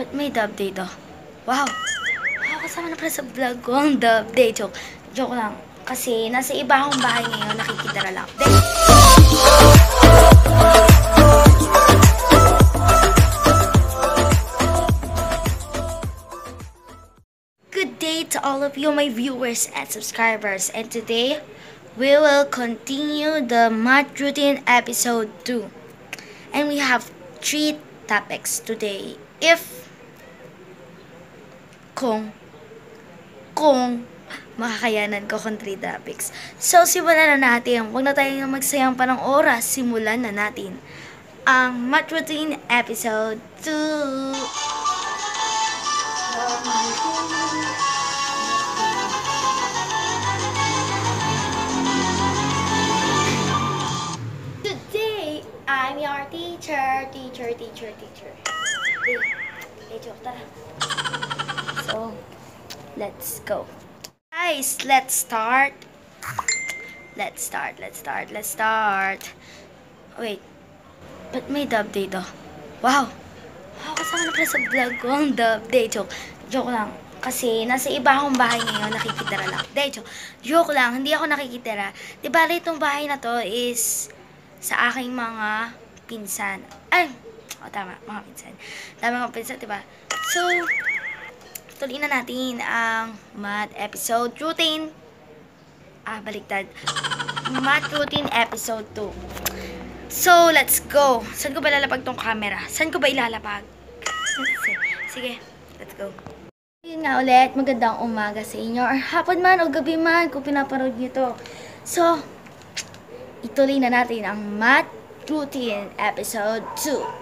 Ba't may dub day to? Wow! Kasama na pala sa vlog ko ang dub day. Joke lang. Kasi nasa iba akong bahay ngayon, nakikitara lang. Good day to all of you, my viewers and subscribers. And today, we will continue the math routine episode 2. And we have 3 topics today. Kung makakayanan ko kung 3 topics. So, simulan na natin. Huwag na tayong magsayang pa ng oras. Simulan na natin ang math routine episode 2. Today, I'm your teacher. Tara. So, let's go. Guys, let's start. Wait. Ba't may dub day to? Wow! Kasama na pala sa vlog ko ang dub day. Joke lang. Kasi nasa iba akong bahay ngayon, nakikitara lang. Joke lang, hindi ako nakikitara. Di ba, itong bahay na to is sa aking mga pinsan. Tama, mga pinsan. Tama mga pinsan, diba? So, tuloy na natin ang math episode routine. Baliktad. Math routine episode 2. So, let's go. Saan ko ba lalapag tong camera? Saan ko ba ilalapag? Sige, let's go. Yun nga ulit, magandang umaga sa inyo. Or hapon man o gabi man kung pinapanood nyo to. So, ituloy na natin ang math routine episode 2.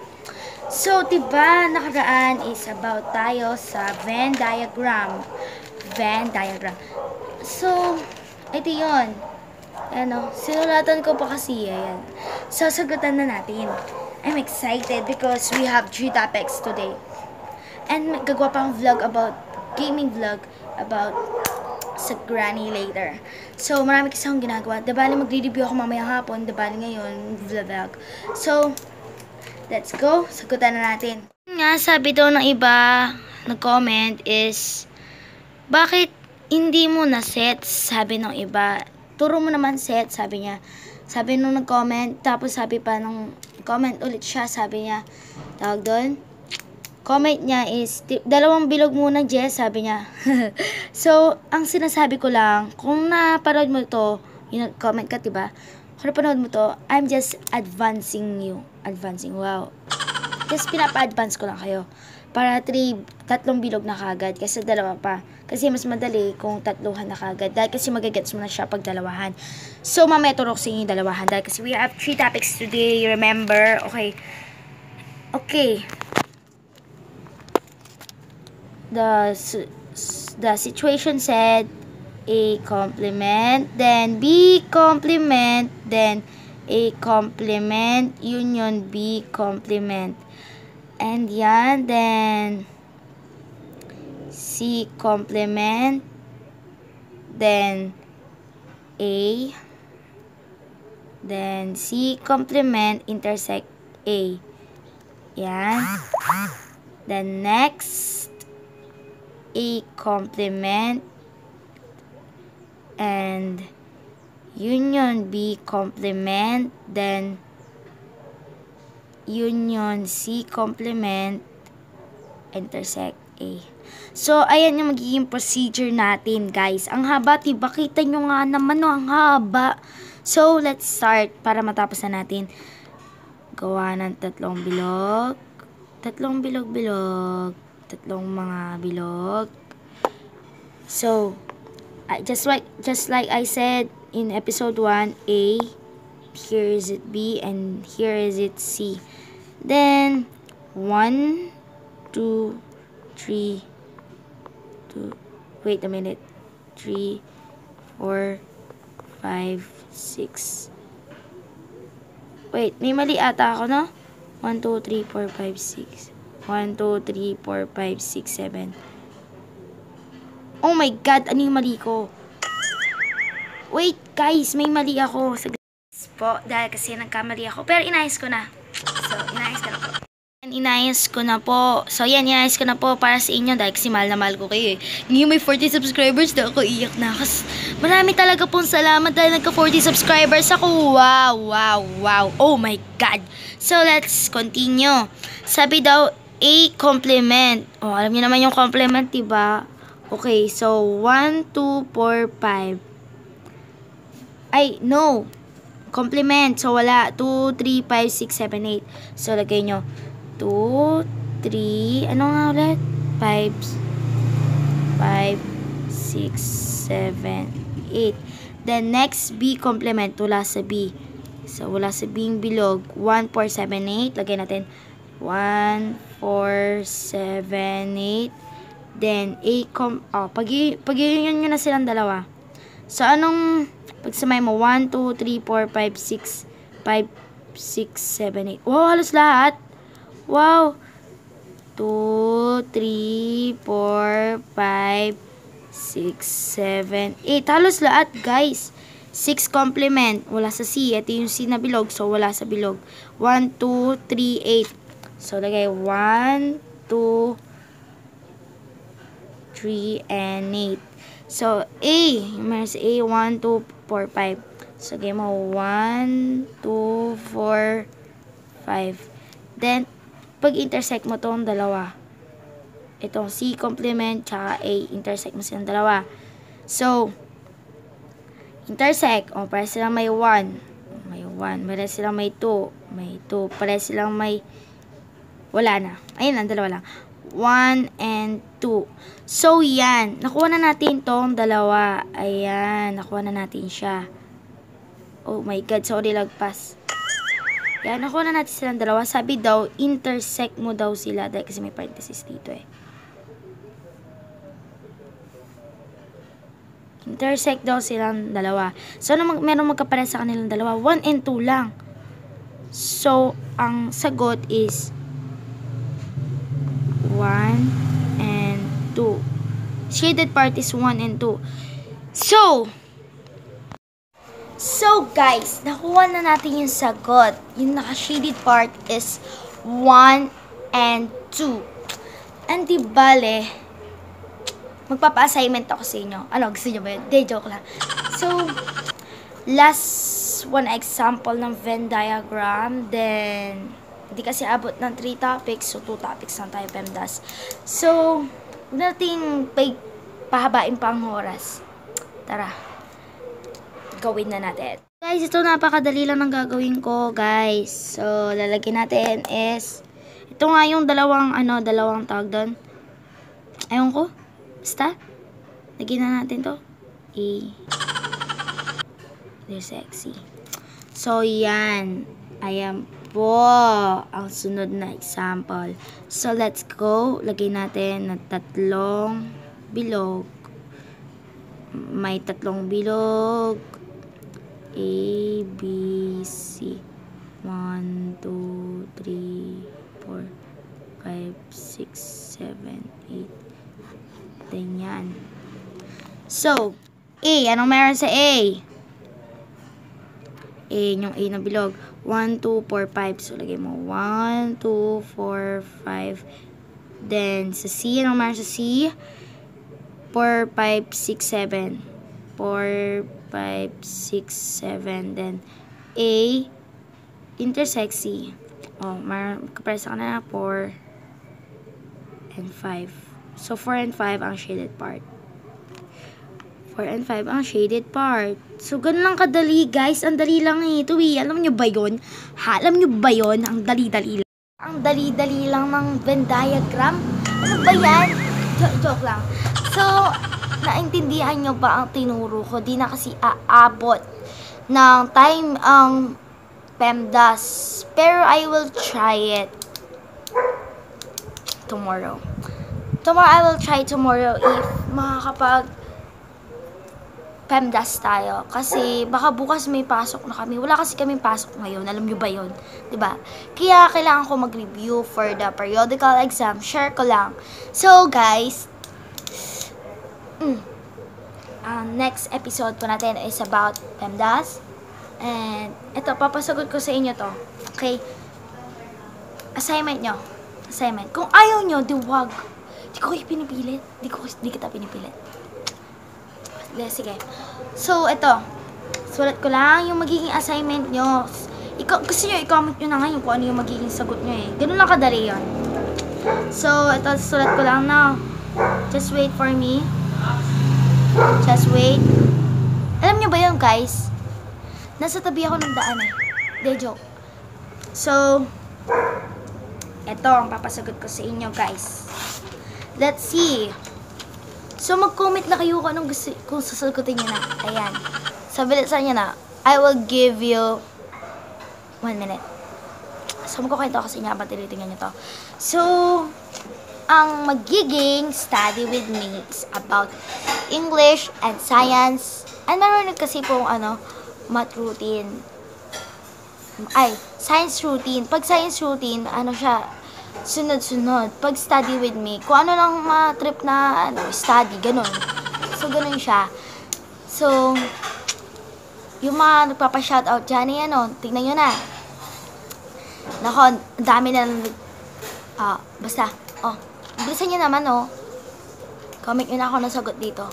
So, diba, nakaraan is about tayo sa Venn diagram. So, ito yun. Sinulatan ko pa kasi, ayan. So, sagutan na natin. I'm excited because we have 3 topics today. And gagawa pang gaming vlog about sa granny later. So, marami kasi akong ginagawa. Dabali magre-review ako mamayang hapon. Dabali ngayon, vlog. So, let's go. Sagutan na natin. Nga, sabi daw ng iba, nag-comment is, bakit hindi mo na-set? Sabi ng iba, turo mo naman set, sabi niya. Sabi nung nag-comment, tapos sabi pa nung comment ulit siya, sabi niya, tawag doon, comment niya is, 2 bilog muna, Jess, sabi niya. So, ang sinasabi ko lang, kung napanood mo to, yung comment ka, diba? Kung napanood mo to, I'm just advancing you. Wow. Just pinapa-advance ko lang kayo. Para 3 bilog na kagad. Kasi 2 pa. Kasi mas madali kung 3 na kagad. Dahil kasi magagets mo na siya pag 2. So, mamaya turok sa inyo 2. Dahil kasi we have 3 topics today. Remember? Okay. The situation said A complement, then B complement, then A complement, union B complement. And yan, then C complement, then A, then C complement intersect A. Yan. Then next, A complement and union B complement, then union C complement intersect A. So, ayan yung magiging procedure natin, guys. Ang haba, diba? Kita nyo nga naman, no? Ang haba. So, let's start para matapos na natin. Gawa ng 3 bilog. 3 bilog-bilog. 3 mga bilog. So, just like I said in episode 1, A, here is it B, and here is it C. Then 1, 2, 3, 2, wait a minute, 3, 4, 5, 6. Wait, may mali ata ako, no? 1, 2, 3, 4, 5, 6. 1, 2, 3, 4, 5, 6, 7. Oh my God, ano yung mali ko? Wait, guys, may mali ako. Po, dahil kasi nagkamali ako. Pero inayos ko na. So, inayos ko na po. Inayos ko na po. So, yan, inayos ko na po para sa inyo dahil kasi mahal na mahal ko kayo eh. Ngayon may 40 subscribers na ako, iyak na. Kasi marami talaga pong salamat dahil nagka 40 subscribers ako. Wow, wow, wow. Oh my God. So, let's continue. Sabi daw, A compliment. Oh, alam niyo naman yung compliment, diba? Okay, so 1, 2, 4, 5. Ay, no. Complement. So, wala. 2, 3, 5, 6, 7, 8. So, lagay nyo. 2, 3, ano nga ulit? 5, 6, 7, 8. Then, next, B complement. Wala sa B. So, wala sa B yung bilog. 1, 4, 7, 8. Lagay natin. 1, 4, 7, 8. Then, A pag-iyon nyo na silang dalawa. So, anong pagsamay mo? 1, 2, 3, 4, 5, 6, 7, 8. Wow, halos lahat. Wow. 2, 3, 4, 5, 6, 7, 8. Halos lahat, guys. 6 complement. Wala sa C. Ito yung C na bilog. So, wala sa bilog. 1, 2, 3, 8. So, lagay 1, 2, 3, and 8. So, A. Meron sa A. 1, 2, 4, 5. So, lagay mo 1, 2, 4, 5. Then, pag-intersect mo itong dalawa. Itong C complement tsaka A. Intersect mo silang dalawa. So, intersect. O, para silang may 1. May 1. Para silang may 2. May 2. Para silang may... Wala na. Ayun lang, dalawa lang. 1 and 2. So, yan. Nakuha na natin tong dalawa. Ayan. Nakuha na natin siya. Oh my God. Sorry, lagpas. Yan. Nakuha na natin silang dalawa. Sabi daw, intersect mo daw sila. Dahil kasi may parenthesis dito eh. Intersect daw silang dalawa. So, meron magkapare sa kanilang dalawa. 1 and 2 lang. So, ang sagot is 1 and 2. Shaded part is 1 and 2. So guys, nakuha na natin yung sagot. Yung naka-shaded part is 1 and 2. And di bale, magpapa-assignment ako sa inyo. Ano, gusto nyo ba yun? De, joke lang. So, last one example ng Venn diagram. Then, hindi kasi abot ng 3 topics. So, 2 topics lang tayo, PEMDAS. So, huwag natin pahabain pa ang oras. Tara, gawin na natin. Guys, ito napakadali lang ng gagawin ko, guys. So, lalagyan natin is, ito nga yung dalawang tawag doon. Ayun ko. Basta. Lagyan na natin to. They're sexy. So, yan. Ayan po ang sunod na example. So, let's go. Lagay natin ng 3 bilog. May 3 bilog. A, B, C. 1, 2, 3, 4, 5, 6, 7, 8. Ganyan. So, A. Anong meron sa A? A, yung A na bilog. 1, 2, 4, 5. So, lagay mo 1, 2, 4, 5. Then, sa C, anong meron sa C? 4, 5, 6, 7. 4, 5, 6, 7. Then, A, intersect C. Oh, kapresa ka na 4 and 5. So, 4 and 5 ang shaded part. 4 and 5 ang shaded part. So, ganun lang kadali, guys. Ang dali lang ito eh. Alam nyo ba yun? Ha? Alam nyo ba yun? Ang dali-dali lang. Ang dali-dali lang ng Venn diagram. Ano ba yan? Joke lang. So, naintindihan nyo ba ang tinuro ko? Di na kasi aabot ng time ang PEMDAS. Pero I will try it tomorrow. I will try tomorrow if makakapag PEMDAS tayo. Kasi baka bukas may pasok na kami. Wala kasi kaming pasok ngayon. Alam nyo ba yun? Diba? Kaya kailangan ko mag-review for the periodical exam. Share ko lang. So, guys, ang next episode po natin is about PEMDAS. And, ito, papasagot ko sa inyo to. Okay? Assignment nyo. assignment. Kung ayaw nyo, di wag. Di ko kayo pinipilit. Di kita pinipilit. Sige. So, ito. Sulat ko lang yung magiging assignment nyo. Gusto nyo, i-comment nyo na ngayon kung ano yung magiging sagot nyo eh. Ganun lang kadali yun. So, ito, sulat ko lang now. Just wait for me. Just wait. Alam nyo ba yun, guys? Nasa tabi ako ng daan eh. De joke. So, ito ang papasagot ko sa inyo, guys. Let's see. So, mag-comment na kayo kung anong gusto, kung sasagutin nyo na. Ayan. Bilisan nyo na. I will give you 1 minute. So, magkukwento ako sa inyo habang tinitingnan nyo to. So, ang magiging study with me is about English and science. And meron kasi pong math routine. Science routine. Pag science routine, siya, sunod-sunod. Pag study with me, kung ano lang ma-trip na, study, ganun. So, ganun siya. So, yung mga nagpapa-shoutout dyan, tingnan nyo na. Nako, ang dami na, basta, bilisan nyo naman, comment nyo na ako ng sagot dito.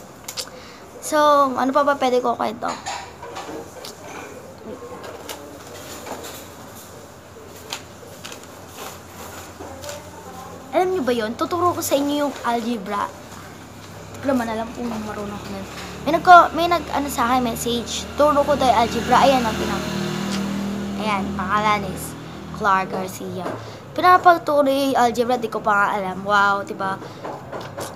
So, ano pa ba pwede ko kwento? Alam nyo ba yun? Tuturo ko sa inyo yung algebra. Hindi ko naman alam kung marunong ko nun. May sa akin message. Turo ko tayo algebra. Ayan, ayan, pangalan is Clark Garcia. Pinapagturo yung algebra, di ko pa nga alam. Wow, diba?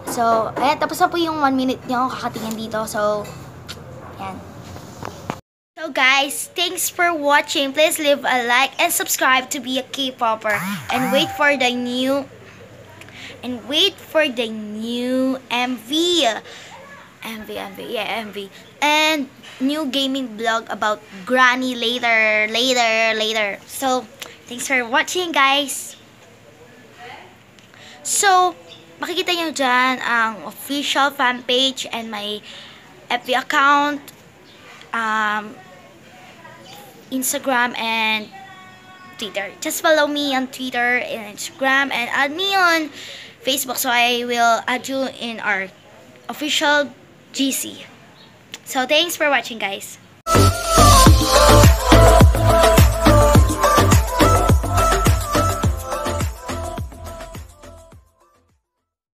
So, ayan, tapos na po yung 1 minute nyo kakatingin dito. So, ayan. So guys, thanks for watching. Please leave a like and subscribe to be a K-popper. And wait for the new MV. MV. And new gaming vlog about Granny later. So, thanks for watching, guys. So, makikita nyo dyan ang official fan page and my FB account, Instagram and Twitter. Just follow me on Twitter and Instagram and add me on Facebook so I will add you in our official GC. So, thanks for watching, guys.